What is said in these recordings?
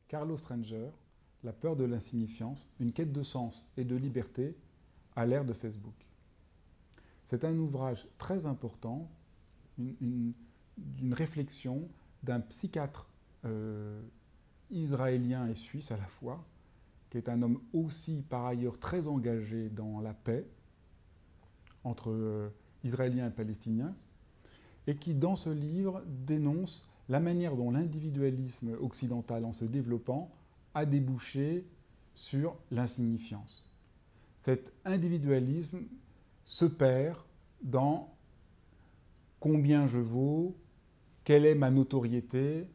Carlo Stranger, La peur de l'insignifiance, une quête de sens et de liberté à l'ère de Facebook. C'est un ouvrage très important, d'une réflexion d'un psychiatre israélien et suisse à la fois, qui est un homme aussi par ailleurs très engagé dans la paix entre Israéliens et Palestiniens, et qui dans ce livre dénonce la manière dont l'individualisme occidental en se développant a débouché sur l'insignifiance. Cet individualisme se perd dans combien je vaux, quelle est ma notoriété,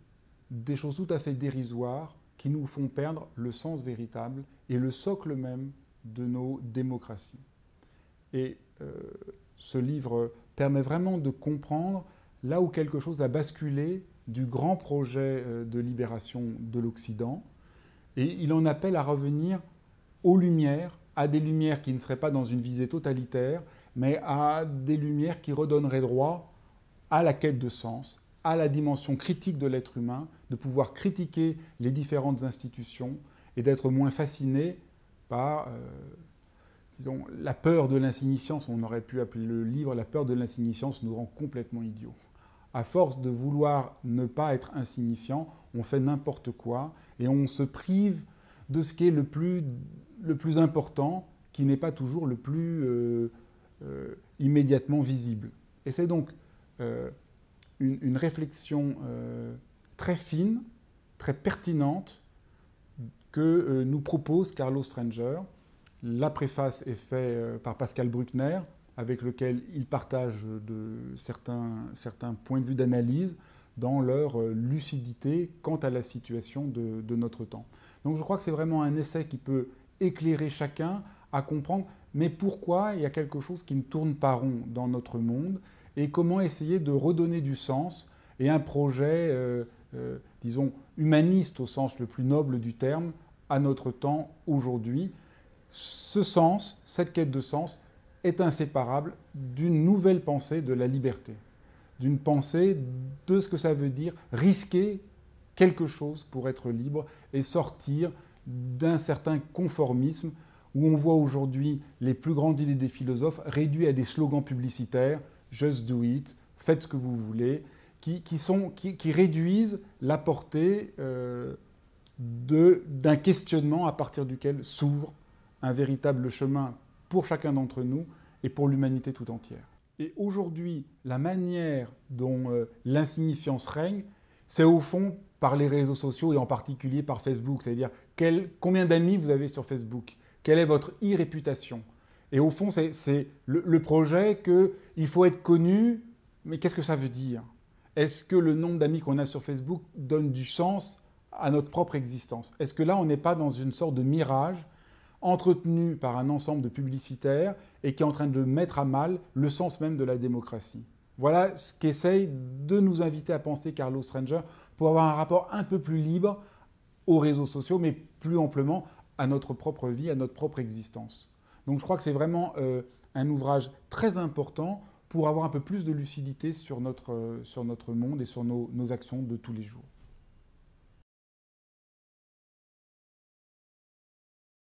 des choses tout à fait dérisoires qui nous font perdre le sens véritable et le socle même de nos démocraties. Et ce livre permet vraiment de comprendre là où quelque chose a basculé du grand projet de libération de l'Occident. Et il en appelle à revenir aux lumières, à des lumières qui ne seraient pas dans une visée totalitaire, mais à des lumières qui redonneraient droit à la quête de sens, à la dimension critique de l'être humain, de pouvoir critiquer les différentes institutions et d'être moins fasciné par disons, la peur de l'insignifiance. On aurait pu appeler le livre « La peur de l'insignifiance nous rend complètement idiots ». À force de vouloir ne pas être insignifiant, on fait n'importe quoi et on se prive de ce qui est le plus important, qui n'est pas toujours le plus immédiatement visible. Et c'est donc une réflexion très fine, très pertinente que nous propose Carlo Stranger. La préface est faite par Pascal Bruckner, avec lequel il partage certains points de vue d'analyse dans leur lucidité quant à la situation de notre temps. Donc je crois que c'est vraiment un essai qui peut éclairer chacun à comprendre mais pourquoi il y a quelque chose qui ne tourne pas rond dans notre monde et comment essayer de redonner du sens et un projet, disons, humaniste au sens le plus noble du terme, à notre temps aujourd'hui. Ce sens, cette quête de sens, est inséparable d'une nouvelle pensée de la liberté, d'une pensée de ce que ça veut dire risquer quelque chose pour être libre et sortir d'un certain conformisme où on voit aujourd'hui les plus grandes idées des philosophes réduites à des slogans publicitaires « just do it »,« faites ce que vous voulez », qui réduisent la portée d'un questionnement à partir duquel s'ouvre un véritable chemin pour chacun d'entre nous et pour l'humanité tout entière. Et aujourd'hui, la manière dont l'insignifiance règne, c'est au fond par les réseaux sociaux et en particulier par Facebook. C'est-à-dire combien d'amis vous avez sur Facebook, quelle est votre e-réputation. Et au fond, c'est le projet qu'il faut être connu, mais qu'est-ce que ça veut dire? Est-ce que le nombre d'amis qu'on a sur Facebook donne du sens à notre propre existence? Est-ce que là, on n'est pas dans une sorte de mirage entretenu par un ensemble de publicitaires et qui est en train de mettre à mal le sens même de la démocratie? Voilà ce qu'essaye de nous inviter à penser Carlo Stranger pour avoir un rapport un peu plus libre aux réseaux sociaux, mais plus amplement à notre propre vie, à notre propre existence. Donc je crois que c'est vraiment un ouvrage très important pour avoir un peu plus de lucidité sur notre monde et sur nos actions de tous les jours.